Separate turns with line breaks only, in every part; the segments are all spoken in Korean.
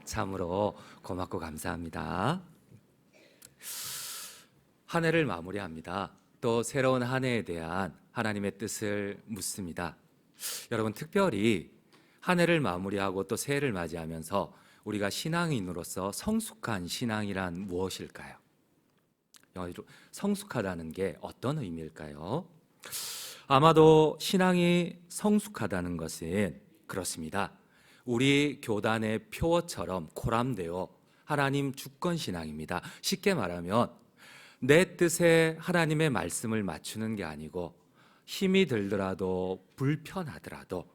참으로 고맙고 감사합니다. 한 해를 마무리합니다. 또 새로운 한 해에 대한 하나님의 뜻을 묻습니다. 여러분, 특별히 한 해를 마무리하고 또 새해를 맞이하면서 우리가 신앙인으로서 성숙한 신앙이란 무엇일까요? 영어로 성숙하다는 게 어떤 의미일까요? 아마도 신앙이 성숙하다는 것은 그렇습니다. 우리 교단의 표어처럼 코람되어 하나님 주권 신앙입니다. 쉽게 말하면 내 뜻에 하나님의 말씀을 맞추는 게 아니고 힘이 들더라도 불편하더라도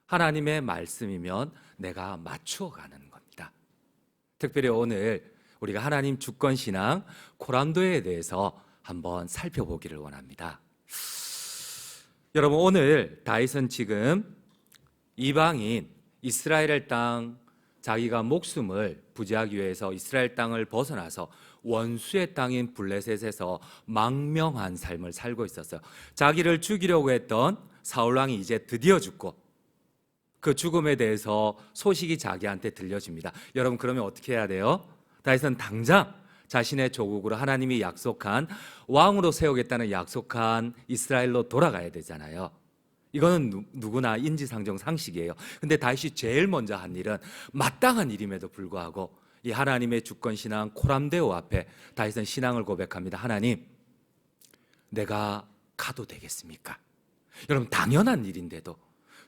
하나님의 말씀이면 내가 맞추어 가는 겁니다. 특별히 오늘 우리가 하나님 주권 신앙 코람도에 대해서 한번 살펴보기를 원합니다. 여러분, 오늘 다윗은 지금 이방인 이스라엘 땅, 자기가 목숨을 부지하기 위해서 이스라엘 땅을 벗어나서 원수의 땅인 블레셋에서 망명한 삶을 살고 있었어요. 자기를 죽이려고 했던 사울왕이 이제 드디어 죽고 그 죽음에 대해서 소식이 자기한테 들려집니다. 여러분, 그러면 어떻게 해야 돼요? 다윗은 당장 자신의 조국으로 하나님이 약속한 왕으로 세우겠다는 약속한 이스라엘로 돌아가야 되잖아요. 이거는 누구나 인지상정 상식이에요. 근데 다윗이 제일 먼저 한 일은 마땅한 일임에도 불구하고 이 하나님의 주권 신앙 코람데오 앞에 다윗은 신앙을 고백합니다. 하나님, 내가 가도 되겠습니까? 여러분, 당연한 일인데도,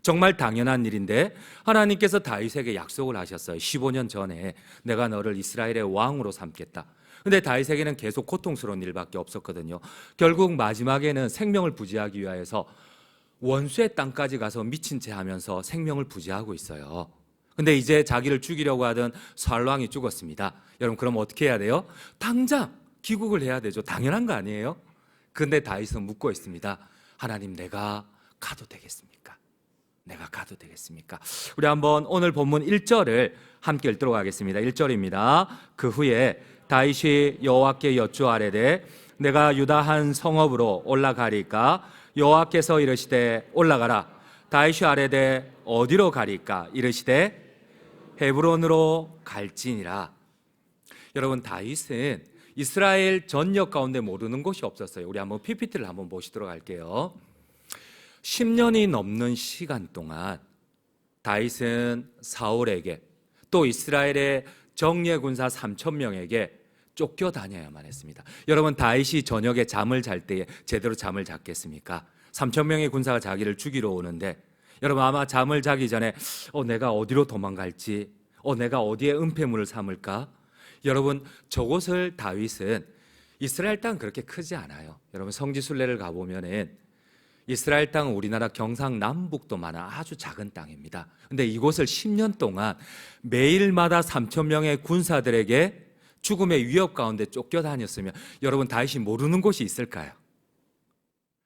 정말 당연한 일인데 하나님께서 다윗에게 약속을 하셨어요. 15년 전에 내가 너를 이스라엘의 왕으로 삼겠다. 근데 다윗에게는 계속 고통스러운 일밖에 없었거든요. 결국 마지막에는 생명을 부지하기 위해서 원수의 땅까지 가서 미친 채 하면서 생명을 부지하고 있어요. 근데 이제 자기를 죽이려고 하던 사울왕이 죽었습니다. 여러분, 그럼 어떻게 해야 돼요? 당장 귀국을 해야 되죠. 당연한 거 아니에요? 근데 다윗은 묻고 있습니다. 하나님, 내가 가도 되겠습니까? 내가 가도 되겠습니까? 우리 한번 오늘 본문 1절을 함께 읽도록 하겠습니다. 1절입니다. 그 후에 다윗이 여호와께 여쭈아뢰되 내가 유다 한 성읍으로 올라가리까? 여호와께서 이르시되 올라가라. 다윗이 아뢰되 어디로 가리까? 이르시되 헤브론으로 갈지니라. 여러분, 다윗은 이스라엘 전역 가운데 모르는 곳이 없었어요. 우리 한번 PPT를 한번 보시도록 할게요. 10년이 넘는 시간 동안 다윗은 사울에게 또 이스라엘의 정예 군사 3,000명에게 쫓겨다녀야만 했습니다. 여러분, 다윗이 저녁에 잠을 잘 때에 제대로 잠을 잤겠습니까? 3,000명의 군사가 자기를 죽이러 오는데 여러분, 아마 잠을 자기 전에 내가 어디로 도망갈지, 내가 어디에 은폐물을 삼을까? 여러분, 저곳을 다윗은, 이스라엘 땅은 그렇게 크지 않아요. 여러분, 성지순례를 가보면은 이스라엘 땅은 우리나라 경상남북도만 아주 작은 땅입니다. 근데 이곳을 10년 동안 매일마다 3,000명의 군사들에게 죽음의 위협 가운데 쫓겨다녔으면 여러분, 다윗이 모르는 곳이 있을까요?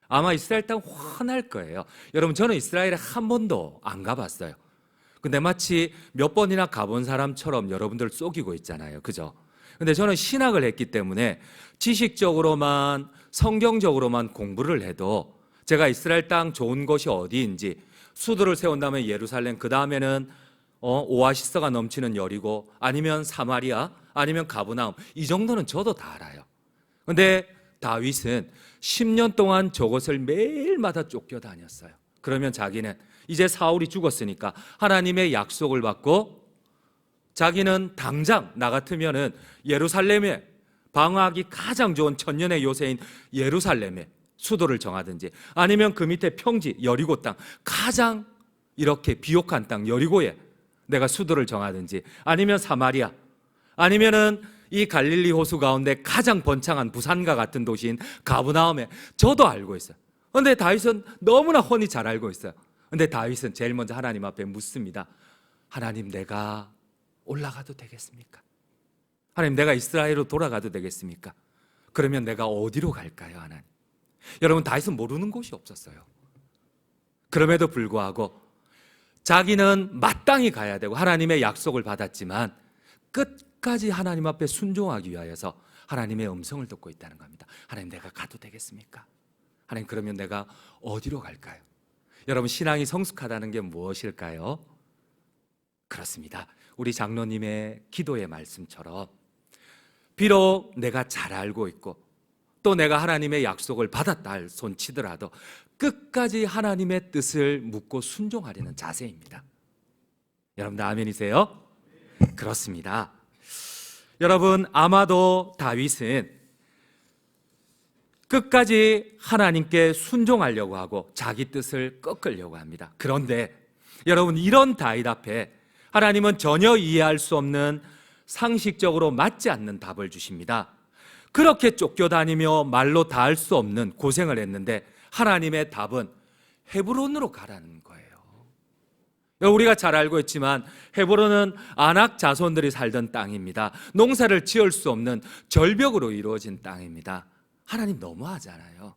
아마 이스라엘 땅 훤할 거예요. 여러분, 저는 이스라엘에 한 번도 안 가봤어요. 근데 마치 몇 번이나 가본 사람처럼 여러분들 속이고 있잖아요. 그죠? 근데 저는 신학을 했기 때문에 지식적으로만, 성경적으로만 공부를 해도 제가 이스라엘 땅 좋은 곳이 어디인지, 수도를 세운 다음에 예루살렘, 그 다음에는 오아시스가 넘치는 여리고, 아니면 사마리아, 아니면 가브나움, 이 정도는 저도 다 알아요. 근데 다윗은 10년 동안 저곳을 매일마다 쫓겨다녔어요. 그러면 자기는 이제 사울이 죽었으니까 하나님의 약속을 받고 자기는 당장 나 같으면은 예루살렘에 방어하기 가장 좋은 천년의 요새인 예루살렘에 수도를 정하든지, 아니면 그 밑에 평지 여리고 땅, 가장 이렇게 비옥한 땅 여리고에 내가 수도를 정하든지, 아니면 사마리아, 아니면은 이 갈릴리 호수 가운데 가장 번창한 부산과 같은 도시인 가브나움에, 저도 알고 있어요. 그런데 다윗은 너무나 훤히 잘 알고 있어요. 그런데 다윗은 제일 먼저 하나님 앞에 묻습니다. 하나님, 내가 올라가도 되겠습니까? 하나님, 내가 이스라엘로 돌아가도 되겠습니까? 그러면 내가 어디로 갈까요, 하나님? 여러분, 다윗은 모르는 곳이 없었어요. 그럼에도 불구하고 자기는 마땅히 가야 되고 하나님의 약속을 받았지만 끝까지 하나님 앞에 순종하기 위하여서 하나님의 음성을 듣고 있다는 겁니다. 하나님, 내가 가도 되겠습니까? 하나님, 그러면 내가 어디로 갈까요? 여러분, 신앙이 성숙하다는 게 무엇일까요? 그렇습니다. 우리 장로님의 기도의 말씀처럼 비록 내가 잘 알고 있고 또 내가 하나님의 약속을 받았다 할 손치더라도 끝까지 하나님의 뜻을 묻고 순종하려는 자세입니다. 여러분들 아멘이세요? 그렇습니다. 여러분, 아마도 다윗은 끝까지 하나님께 순종하려고 하고 자기 뜻을 꺾으려고 합니다. 그런데 여러분, 이런 다윗 앞에 하나님은 전혀 이해할 수 없는 상식적으로 맞지 않는 답을 주십니다. 그렇게 쫓겨다니며 말로 다 할 수 없는 고생을 했는데 하나님의 답은 헤브론으로 가라는 거예요. 우리가 잘 알고 있지만 헤브론은 아낙 자손들이 살던 땅입니다. 농사를 지을 수 없는 절벽으로 이루어진 땅입니다. 하나님 너무하잖아요.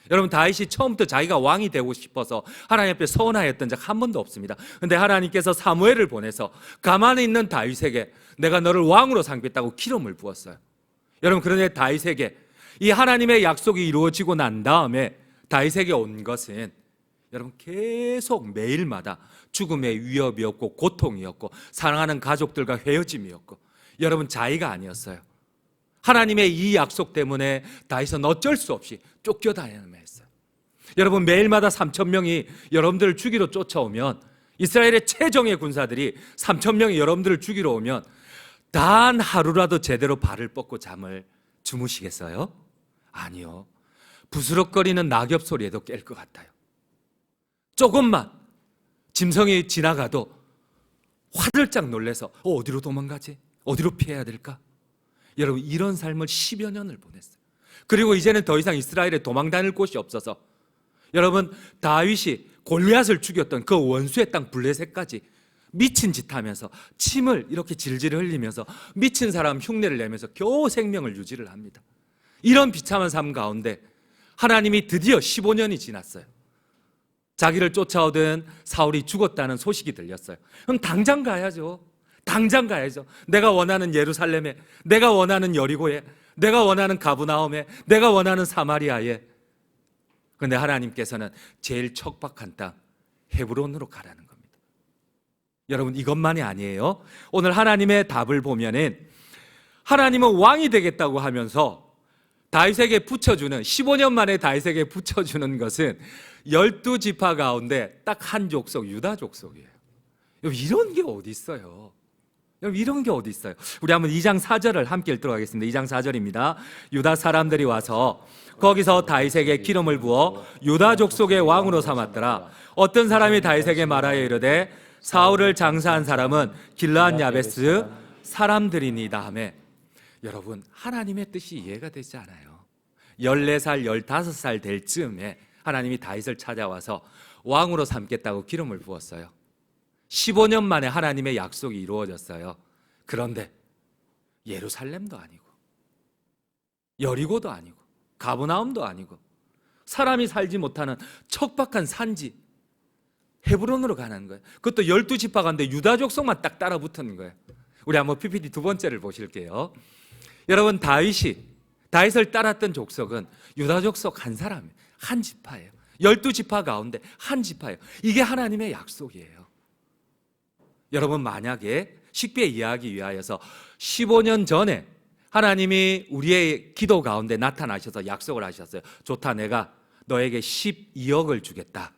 여러분, 다윗이 처음부터 자기가 왕이 되고 싶어서 하나님 앞에 서운하였던 적 한 번도 없습니다. 그런데 하나님께서 사무엘을 보내서 가만히 있는 다윗에게 내가 너를 왕으로 삼겠다고 기름을 부었어요. 여러분, 그런데 다윗에게 이 하나님의 약속이 이루어지고 난 다음에 다윗에게 온 것은 여러분 계속 매일마다 죽음의 위협이었고 고통이었고 사랑하는 가족들과 헤어짐이었고 여러분 자의가 아니었어요. 하나님의 이 약속 때문에 다윗은 어쩔 수 없이 쫓겨다녀야 했어요. 여러분, 매일마다 3,000명이 여러분들을 죽이러 쫓아오면, 이스라엘의 최정예 군사들이 3,000명이 여러분들을 죽이러 오면 단 하루라도 제대로 발을 뻗고 잠을 주무시겠어요? 아니요. 부스럭거리는 낙엽 소리에도 깰 것 같아요. 조금만 짐승이 지나가도 화들짝 놀래서 어디로 도망가지? 어디로 피해야 될까? 여러분, 이런 삶을 10여 년을 보냈어요. 그리고 이제는 더 이상 이스라엘에 도망 다닐 곳이 없어서 여러분, 다윗이 골리앗을 죽였던 그 원수의 땅 블레셋까지 미친 짓 하면서 침을 이렇게 질질 흘리면서 미친 사람 흉내를 내면서 겨우 생명을 유지를 합니다. 이런 비참한 삶 가운데 하나님이 드디어 15년이 지났어요. 자기를 쫓아오던 사울이 죽었다는 소식이 들렸어요. 그럼 당장 가야죠. 당장 가야죠. 내가 원하는 예루살렘에, 내가 원하는 여리고에, 내가 원하는 가브나움에, 내가 원하는 사마리아에. 그런데 하나님께서는 제일 척박한 땅 헤브론으로 가라는 겁니다. 여러분, 이것만이 아니에요. 오늘 하나님의 답을 보면은 하나님은 왕이 되겠다고 하면서 다윗에게 붙여주는, 15년 만에 다윗에게 붙여주는 것은 12지파 가운데 딱 한 족속, 유다 족속이에요. 여러분, 이런 게 어디 있어요? 여러분, 이런 게 어디 있어요? 우리 한번 2장 4절을 함께 읽도록 하겠습니다. 2장 4절입니다. 유다 사람들이 와서 거기서 다윗에게 기름을 부어 유다 족속의 왕으로 삼았더라. 어떤 사람이 다윗에게 말하여 이르되 사울을 장사한 사람은 길르앗 야베스 사람들이니이다 하매, 여러분, 하나님의 뜻이 이해가 되지 않아요. 14살, 15살 될 즈음에 하나님이 다윗을 찾아와서 왕으로 삼겠다고 기름을 부었어요. 15년 만에 하나님의 약속이 이루어졌어요. 그런데 예루살렘도 아니고 여리고도 아니고 가브나움도 아니고 사람이 살지 못하는 척박한 산지 헤브론으로 가는 거예요. 그것도 12지파 가운데 유다 족속만 딱 따라 붙는 거예요. 우리 한번 PPT 두 번째를 보실게요. 여러분, 다윗을 따랐던 족속은 유다 족속 한 사람, 한 지파예요. 12지파 가운데 한 지파예요. 이게 하나님의 약속이에요. 여러분, 만약에 쉽게 이해하기 위하여서 15년 전에 하나님이 우리의 기도 가운데 나타나셔서 약속을 하셨어요. 좋다, 내가 너에게 12억을 주겠다.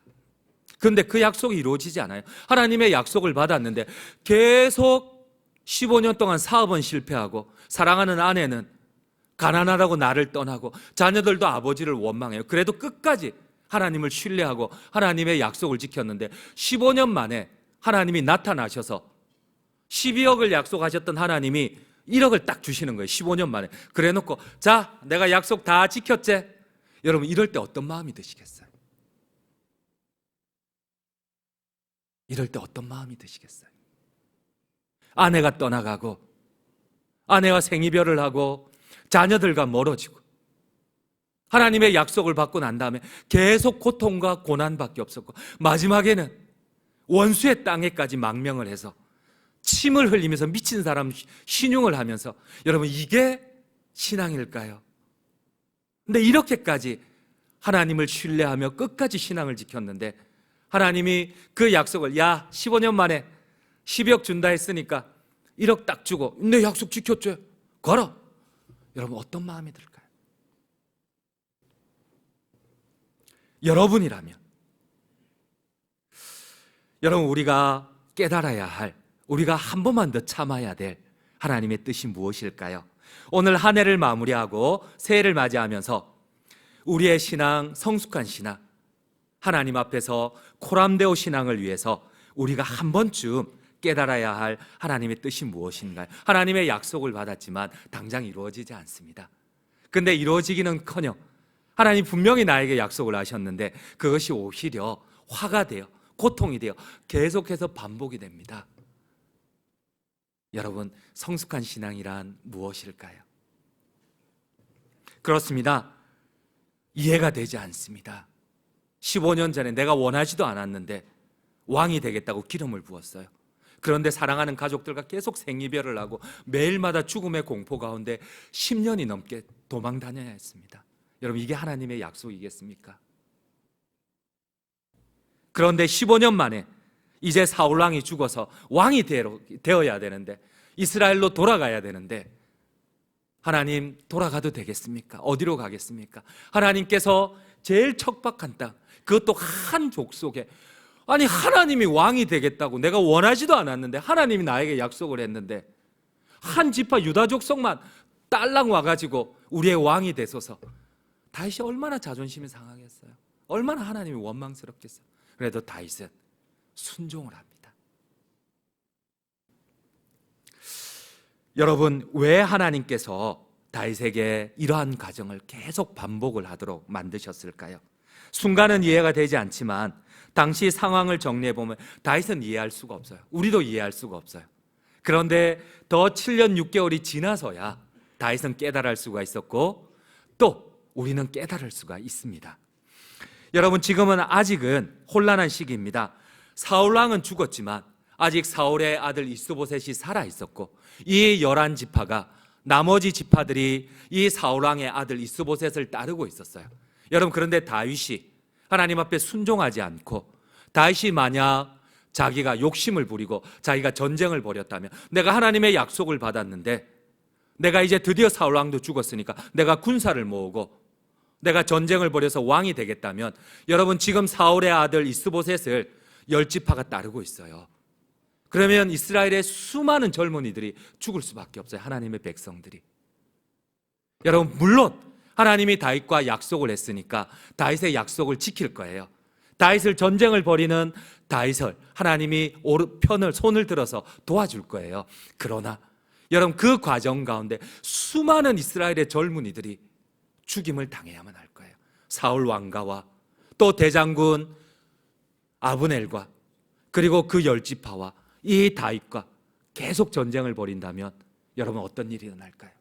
그런데 그 약속이 이루어지지 않아요. 하나님의 약속을 받았는데 계속 15년 동안 사업은 실패하고 사랑하는 아내는 가난하다고 나를 떠나고 자녀들도 아버지를 원망해요. 그래도 끝까지 하나님을 신뢰하고 하나님의 약속을 지켰는데 15년 만에 하나님이 나타나셔서 12억을 약속하셨던 하나님이 1억을 딱 주시는 거예요. 15년 만에. 그래 놓고 자, 내가 약속 다 지켰지? 여러분, 이럴 때 어떤 마음이 드시겠어요? 이럴 때 어떤 마음이 드시겠어요? 아내가 떠나가고 아내와 생이별을 하고 자녀들과 멀어지고 하나님의 약속을 받고 난 다음에 계속 고통과 고난밖에 없었고 마지막에는 원수의 땅에까지 망명을 해서 침을 흘리면서 미친 사람 신용을 하면서, 여러분, 이게 신앙일까요? 근데 이렇게까지 하나님을 신뢰하며 끝까지 신앙을 지켰는데 하나님이 그 약속을 15년 만에 10억 준다 했으니까 1억 딱 주고 내 약속 지켰죠. 걸어. 여러분 어떤 마음이 들까요? 여러분이라면 여러분 우리가 깨달아야 할, 우리가 한 번만 더 참아야 될 하나님의 뜻이 무엇일까요? 오늘 한 해를 마무리하고 새해를 맞이하면서 우리의 신앙, 성숙한 신앙, 하나님 앞에서 코람데오 신앙을 위해서 우리가 한 번쯤 깨달아야 할 하나님의 뜻이 무엇인가요? 하나님의 약속을 받았지만 당장 이루어지지 않습니다. 근데 이루어지기는커녕 하나님 분명히 나에게 약속을 하셨는데 그것이 오히려 화가 돼요. 고통이 돼요. 계속해서 반복이 됩니다. 여러분, 성숙한 신앙이란 무엇일까요? 그렇습니다. 이해가 되지 않습니다. 15년 전에 내가 원하지도 않았는데 왕이 되겠다고 기름을 부었어요. 그런데 사랑하는 가족들과 계속 생이별을 하고 매일마다 죽음의 공포 가운데 10년이 넘게 도망 다녀야 했습니다. 여러분, 이게 하나님의 약속이겠습니까? 그런데 15년 만에 이제 사울왕이 죽어서 왕이 되어야 되는데, 이스라엘로 돌아가야 되는데, 하나님 돌아가도 되겠습니까? 어디로 가겠습니까? 하나님께서 제일 척박한 땅, 그것도 한 족속에, 아니 하나님이 왕이 되겠다고 내가 원하지도 않았는데 하나님이 나에게 약속을 했는데 한 지파 유다 족속만 딸랑 와가지고 우리의 왕이 되소서. 다윗이 얼마나 자존심이 상하겠어요. 얼마나 하나님이 원망스럽겠어요. 그래도 다윗은 순종을 합니다. 여러분, 왜 하나님께서 다윗에게 이러한 과정을 계속 반복을 하도록 만드셨을까요? 순간은 이해가 되지 않지만 당시 상황을 정리해보면 다윗은 이해할 수가 없어요. 우리도 이해할 수가 없어요. 그런데 더 7년 6개월이 지나서야 다윗은 깨달을 수가 있었고 또 우리는 깨달을 수가 있습니다. 여러분, 지금은 아직은 혼란한 시기입니다. 사울왕은 죽었지만 아직 사울의 아들 이스보셋이 살아있었고 이 11지파가, 나머지 지파들이 이 사울왕의 아들 이스보셋을 따르고 있었어요. 여러분, 그런데 다윗이 하나님 앞에 순종하지 않고 다윗이 만약 자기가 욕심을 부리고 자기가 전쟁을 벌였다면, 내가 하나님의 약속을 받았는데 내가 이제 드디어 사울왕도 죽었으니까 내가 군사를 모으고 내가 전쟁을 벌여서 왕이 되겠다면, 여러분 지금 사울의 아들 이스보셋을 10지파가 따르고 있어요. 그러면 이스라엘의 수많은 젊은이들이 죽을 수밖에 없어요. 하나님의 백성들이. 여러분, 물론 하나님이 다윗과 약속을 했으니까 다윗의 약속을 지킬 거예요. 다윗을 전쟁을 벌이는 다윗을 하나님이 편을 손을 들어서 도와줄 거예요. 그러나 여러분, 그 과정 가운데 수많은 이스라엘의 젊은이들이 죽임을 당해야만 할 거예요. 사울 왕가와 또 대장군 아브넬과 그리고 그 10지파와 이 다윗과 계속 전쟁을 벌인다면 여러분 어떤 일이 일어날까요?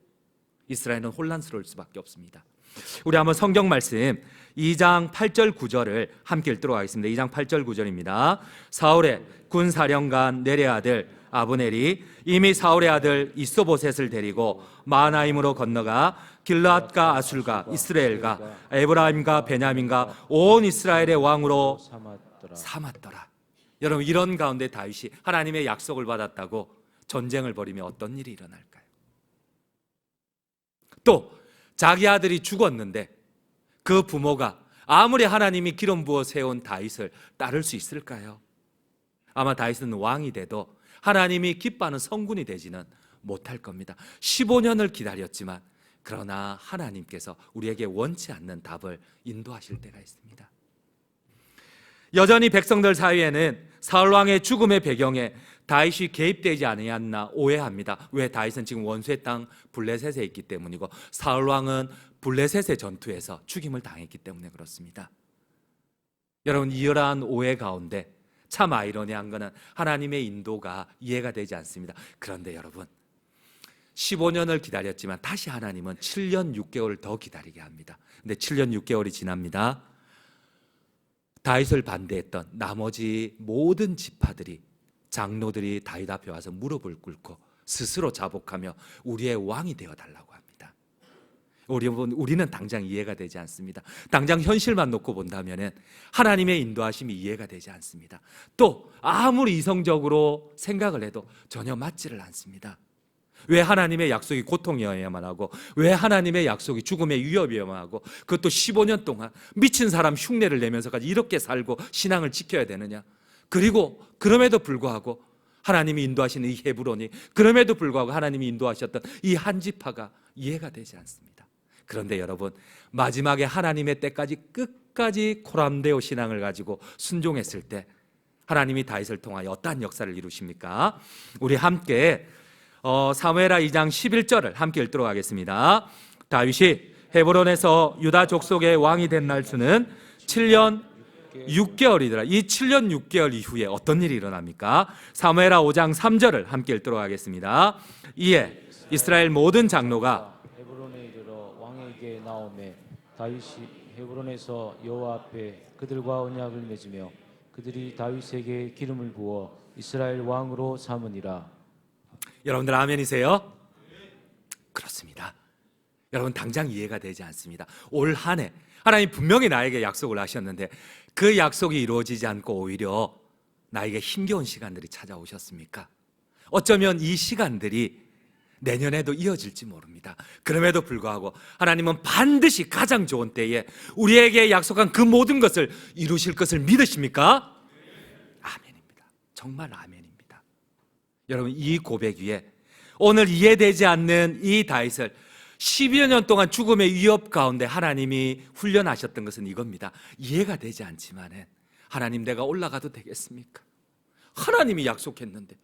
이스라엘은 혼란스러울 수밖에 없습니다. 우리 한번 성경 말씀 2장 8절 9절을 함께 읽도록 하겠습니다. 2장 8절 9절입니다. 사울의 군사령관 넬의 아들 아브넬이 이미 사울의 아들 이스보셋을 데리고 마하나임으로 건너가 길르앗과 아술과 이스라엘과 에브라임과 베냐민과 온 이스라엘의 왕으로 삼았더라. 여러분, 이런 가운데 다윗이 하나님의 약속을 받았다고 전쟁을 벌이면 어떤 일이 일어날까요? 또 자기 아들이 죽었는데 그 부모가 아무리 하나님이 기름 부어 세운 다윗을 따를 수 있을까요? 아마 다윗은 왕이 돼도 하나님이 기뻐하는 성군이 되지는 못할 겁니다. 15년을 기다렸지만 그러나 하나님께서 우리에게 원치 않는 답을 인도하실 때가 있습니다. 여전히 백성들 사이에는 사울왕의 죽음의 배경에 다윗이 개입되지 아니었나 오해합니다. 왜? 다윗은 지금 원수의 땅 블레셋에 있기 때문이고 사울왕은 블레셋의 전투에서 죽임을 당했기 때문에 그렇습니다. 여러분, 이러한 오해 가운데 참 아이러니한 것은 하나님의 인도가 이해가 되지 않습니다. 그런데 여러분, 15년을 기다렸지만 다시 하나님은 7년 6개월 더 기다리게 합니다. 근데 7년 6개월이 지납니다. 다윗을 반대했던 나머지 모든 지파들이, 장로들이 다윗 앞에 와서 무릎을 꿇고 스스로 자복하며 우리의 왕이 되어달라고 합니다. 우리는 당장 이해가 되지 않습니다. 당장 현실만 놓고 본다면 하나님의 인도하심이 이해가 되지 않습니다. 또 아무리 이성적으로 생각을 해도 전혀 맞지를 않습니다. 왜 하나님의 약속이 고통이어야만 하고, 왜 하나님의 약속이 죽음의 위협이어야만 하고, 그것도 15년 동안 미친 사람 흉내를 내면서까지 이렇게 살고 신앙을 지켜야 되느냐. 그리고 그럼에도 불구하고 하나님이 인도하시는 이 헤브론이, 그럼에도 불구하고 하나님이 인도하셨던 이 한 지파가 이해가 되지 않습니다. 그런데 여러분, 마지막에 하나님의 때까지 끝까지 코람데오 신앙을 가지고 순종했을 때 하나님이 다윗을 통하여 어떠한 역사를 이루십니까? 우리 함께 사무엘하 2장 11절을 함께 읽도록 하겠습니다. 다윗이 헤브론에서 유다 족속의 왕이 된 날수는 7년 6개월이더라. 이 7년 6개월 이후에 어떤 일이 일어납니까? 사무엘하 5장 3절을 함께 읽도록 하겠습니다. 이에 이스라엘 모든 장로가
헤브론에 이르러 왕에게 나오매 다윗이 헤브론에서 여호와 앞에 그들과 언약을 맺으며 그들이 다윗에게 기름을 부어 이스라엘 왕으로 삼으니라.
여러분들 아멘이세요? 그렇습니다. 여러분 당장 이해가 되지 않습니다. 올 한 해 하나님 분명히 나에게 약속을 하셨는데 그 약속이 이루어지지 않고 오히려 나에게 힘겨운 시간들이 찾아오셨습니까? 어쩌면 이 시간들이 내년에도 이어질지 모릅니다. 그럼에도 불구하고 하나님은 반드시 가장 좋은 때에 우리에게 약속한 그 모든 것을 이루실 것을 믿으십니까? 아멘입니다. 정말 아멘입니다. 여러분 이 고백 위에 오늘 이해되지 않는 이 다윗을 10여 년 동안 죽음의 위협 가운데 하나님이 훈련하셨던 것은 이겁니다. 이해가 되지 않지만은 하나님 내가 올라가도 되겠습니까? 하나님이 약속했는데,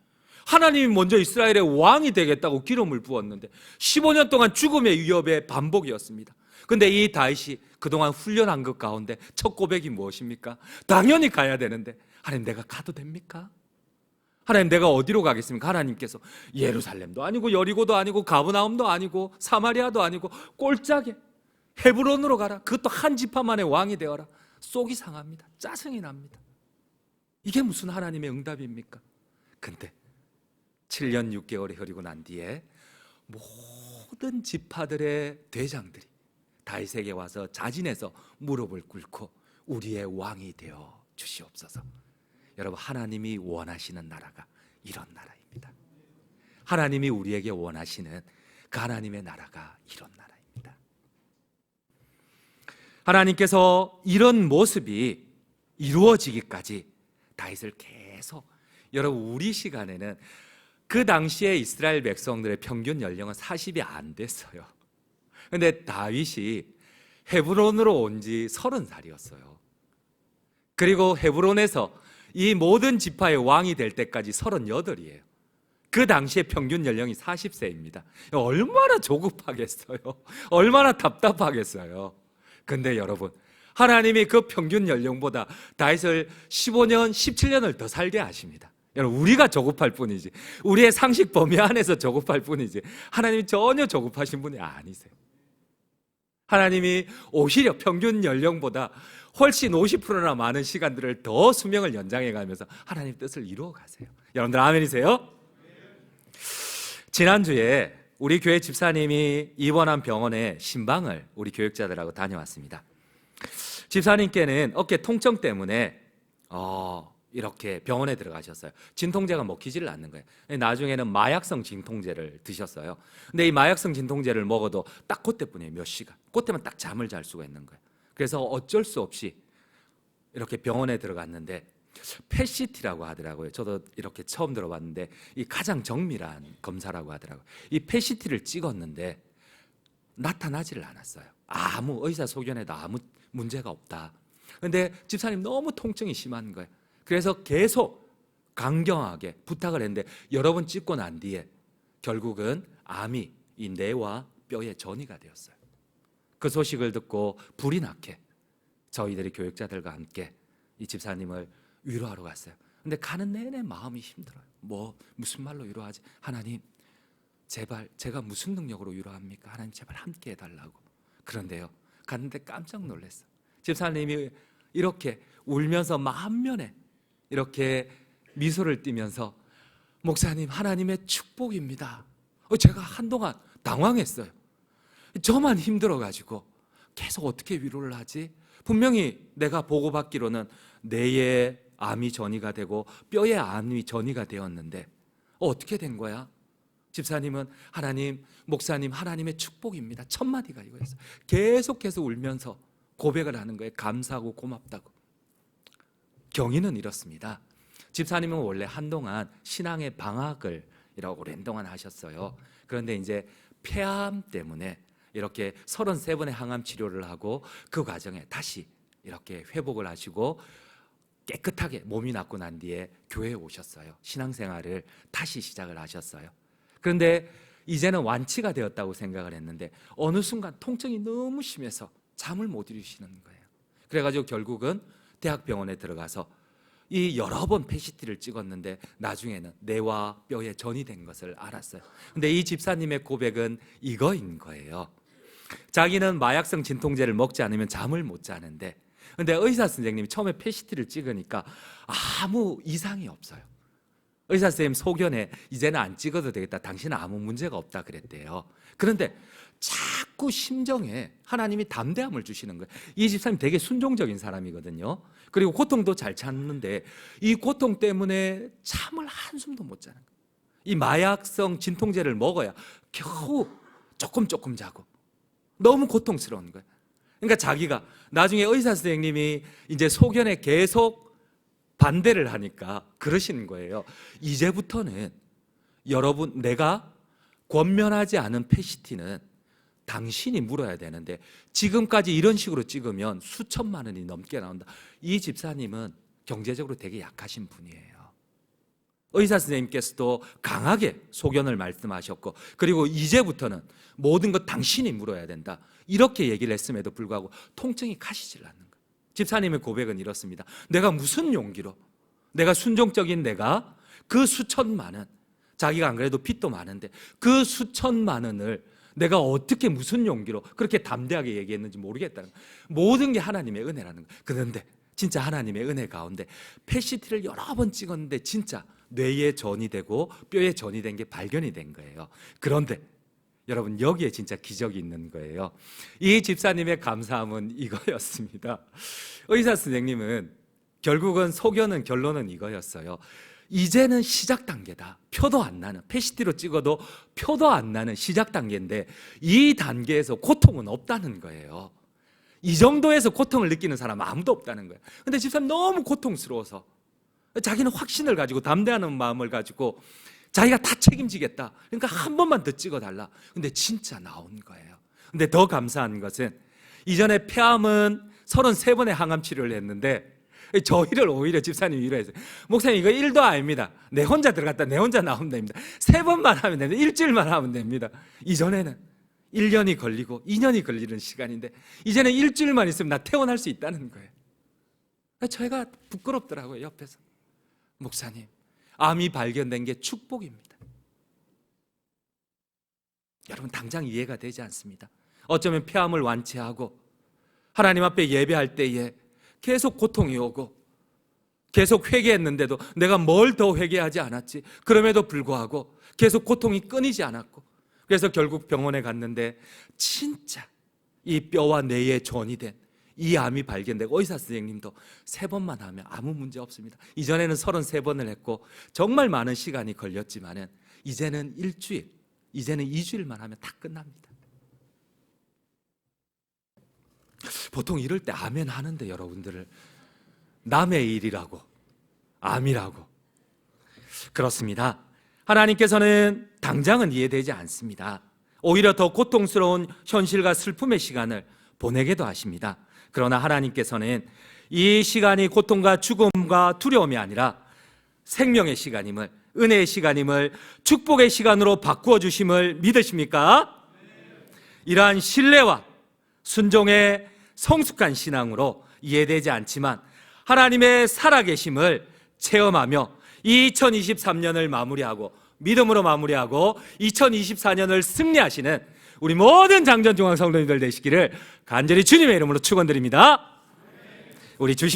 하나님이 먼저 이스라엘의 왕이 되겠다고 기름을 부었는데 15년 동안 죽음의 위협의 반복이었습니다. 그런데 이 다윗이 그동안 훈련한 것 가운데 첫 고백이 무엇입니까? 당연히 가야 되는데 하나님 내가 가도 됩니까? 하나님 내가 어디로 가겠습니까? 하나님께서 예루살렘도 아니고 여리고도 아니고 가브나움도 아니고 사마리아도 아니고 꼴짝에 헤브론으로 가라. 그것도 한 지파만의 왕이 되어라. 속이 상합니다. 짜증이 납니다. 이게 무슨 하나님의 응답입니까? 근데 7년 6개월이 흐르고 난 뒤에 모든 지파들의 대장들이 다윗에게 와서 자진해서 무릎을 꿇고 우리의 왕이 되어 주시옵소서. 여러분 하나님이 원하시는 나라가 이런 나라입니다. 하나님이 우리에게 원하시는 그 하나님의 나라가 이런 나라입니다. 하나님께서 이런 모습이 이루어지기까지 다윗을 계속, 여러분 우리 시간에는 그 당시에 이스라엘 백성들의 평균 연령은 40이 안 됐어요. 그런데 다윗이 헤브론으로 온 지 30살이었어요. 그리고 헤브론에서 이 모든 지파의 왕이 될 때까지 38이에요. 그 당시에 평균 연령이 40세입니다. 얼마나 조급하겠어요. 얼마나 답답하겠어요. 근데 여러분 하나님이 그 평균 연령보다 다윗을 15년, 17년을 더 살게 하십니다. 여러분 우리가 조급할 뿐이지, 우리의 상식 범위 안에서 조급할 뿐이지 하나님이 전혀 조급하신 분이 아니세요. 하나님이 오히려 평균 연령보다 훨씬 50%나 많은 시간들을 더 수명을 연장해 가면서 하나님 뜻을 이루어 가세요. 여러분들 아멘이세요? 지난주에 우리 교회 집사님이 입원한 병원에 신방을 우리 교육자들하고 다녀왔습니다. 집사님께는 어깨 통증 때문에 이렇게 병원에 들어가셨어요. 진통제가 먹히지를 않는 거예요. 나중에는 마약성 진통제를 드셨어요. 근데 이 마약성 진통제를 먹어도 딱 그때뿐이에요. 몇 시간. 그때만 딱 잠을 잘 수가 있는 거예요. 그래서 어쩔 수 없이 이렇게 병원에 들어갔는데 펫시티라고 하더라고요. 저도 이렇게 처음 들어봤는데 이 가장 정밀한 검사라고 하더라고요. 이 펫시티를 찍었는데 나타나지를 않았어요. 아무 의사 소견에도 아무 문제가 없다. 그런데 집사님 너무 통증이 심한 거예요. 그래서 계속 강경하게 부탁을 했는데 여러 번 찍고 난 뒤에 결국은 암이 이 뇌와 뼈에 전이가 되었어요. 그 소식을 듣고 불이 나게 저희들이 교육자들과 함께 이 집사님을 위로하러 갔어요. 근데 가는 내내 마음이 힘들어요. 무슨 말로 위로하지? 하나님 제발 제가 무슨 능력으로 위로합니까? 하나님 제발 함께 해달라고. 그런데요 갔는데 깜짝 놀랐어요. 집사님이 이렇게 울면서 만면에 이렇게 미소를 띠면서 목사님 하나님의 축복입니다. 제가 한동안 당황했어요. 저만 힘들어가지고 계속 어떻게 위로를 하지? 분명히 내가 보고받기로는 뇌에 암이 전이가 되고 뼈에 암이 전이가 되었는데 어떻게 된 거야? 집사님은 하나님, 목사님 하나님의 축복입니다. 첫 마디가 이거였어요. 계속해서 울면서 고백을 하는 거예요. 감사하고 고맙다고. 경위는 이렇습니다. 집사님은 원래 한동안 신앙의 방학을 오랜 동안 하셨어요. 그런데 이제 폐암 때문에 이렇게 33번의 항암 치료를 하고 그 과정에 다시 이렇게 회복을 하시고 깨끗하게 몸이 낫고 난 뒤에 교회에 오셨어요. 신앙생활을 다시 시작을 하셨어요. 그런데 이제는 완치가 되었다고 생각을 했는데 어느 순간 통증이 너무 심해서 잠을 못 이루시는 거예요. 그래가지고 결국은 대학병원에 들어가서 이 여러 번 PCT를 찍었는데 나중에는 뇌와 뼈에 전이 된 것을 알았어요. 근데 이 집사님의 고백은 이거인 거예요. 자기는 마약성 진통제를 먹지 않으면 잠을 못 자는데, 근데 의사 선생님이 처음에 PCT를 찍으니까 아무 이상이 없어요. 의사 선생님 소견에 이제는 안 찍어도 되겠다, 당신은 아무 문제가 없다 그랬대요. 그런데 자꾸 심정에 하나님이 담대함을 주시는 거예요. 이 집사님 되게 순종적인 사람이거든요. 그리고 고통도 잘 참는데 이 고통 때문에 잠을 한숨도 못 자는 거예요. 이 마약성 진통제를 먹어야 겨우 조금 자고 너무 고통스러운 거예요. 그러니까 자기가 나중에 의사 선생님이 이제 소견에 계속 반대를 하니까 그러시는 거예요. 이제부터는 여러분, 내가 권면하지 않은 PCT는 당신이 물어야 되는데 지금까지 이런 식으로 찍으면 수천만 원이 넘게 나온다. 이 집사님은 경제적으로 되게 약하신 분이에요. 의사 선생님께서도 강하게 소견을 말씀하셨고, 그리고 이제부터는 모든 것 당신이 물어야 된다, 이렇게 얘기를 했음에도 불구하고 통증이 가시질 않는 거예요. 집사님의 고백은 이렇습니다. 내가 무슨 용기로, 내가 순종적인 내가 그 수천만 원, 자기가 안 그래도 빚도 많은데 그 수천만 원을 내가 어떻게 무슨 용기로 그렇게 담대하게 얘기했는지 모르겠다는 거예요. 모든 게 하나님의 은혜라는 거예요. 그런데 진짜 하나님의 은혜 가운데 PCT를 여러 번 찍었는데 진짜 뇌에 전이 되고 뼈에 전이 된 게 발견이 된 거예요. 그런데 여러분, 여기에 진짜 기적이 있는 거예요. 이 집사님의 감사함은 이거였습니다. 의사 선생님은 결국은 소견은, 결론은 이거였어요. 이제는 시작 단계다. 표도 안 나는, PCT로 찍어도 표도 안 나는 시작 단계인데 이 단계에서 고통은 없다는 거예요. 이 정도에서 고통을 느끼는 사람 아무도 없다는 거예요. 근데 집사님 너무 고통스러워서 자기는 확신을 가지고 담대하는 마음을 가지고 자기가 다 책임지겠다, 그러니까 한 번만 더 찍어달라. 근데 진짜 나온 거예요. 근데 더 감사한 것은 이전에 폐암은 33번의 항암 치료를 했는데 저희를 오히려 집사님이 위로했어요. 목사님, 이거 1도 아닙니다. 내 혼자 들어갔다 내 혼자 나오면 됩니다. 3번만 하면 됩니다. 일주일만 하면 됩니다. 이전에는 1년이 걸리고 2년이 걸리는 시간인데 이제는 일주일만 있으면 나 퇴원할 수 있다는 거예요. 저희가 부끄럽더라고요. 옆에서, 목사님, 암이 발견된 게 축복입니다. 여러분, 당장 이해가 되지 않습니다. 어쩌면 폐암을 완치하고 하나님 앞에 예배할 때에 계속 고통이 오고 계속 회개했는데도 내가 뭘 더 회개하지 않았지, 그럼에도 불구하고 계속 고통이 끊이지 않았고, 그래서 결국 병원에 갔는데 진짜 이 뼈와 뇌에 전이 된 이 암이 발견되고 의사 선생님도 3번만 하면 아무 문제 없습니다. 이전에는 33번을 했고 정말 많은 시간이 걸렸지만은 이제는 일주일, 이제는 2주일만 하면 다 끝납니다. 보통 이럴 때 아멘 하는데 여러분들을 남의 일이라고, 암이라고. 그렇습니다. 하나님께서는 당장은 이해되지 않습니다. 오히려 더 고통스러운 현실과 슬픔의 시간을 보내게도 하십니다. 그러나 하나님께서는 이 시간이 고통과 죽음과 두려움이 아니라 생명의 시간임을, 은혜의 시간임을 축복의 시간으로 바꾸어 주심을 믿으십니까? 이러한 신뢰와 순종의 성숙한 신앙으로 이해되지 않지만 하나님의 살아계심을 체험하며 2023년을 마무리하고 믿음으로 마무리하고 2024년을 승리하시는 우리 모든 장전중앙 성도님들 되시기를 간절히 주님의 이름으로 축원드립니다. 우리 주신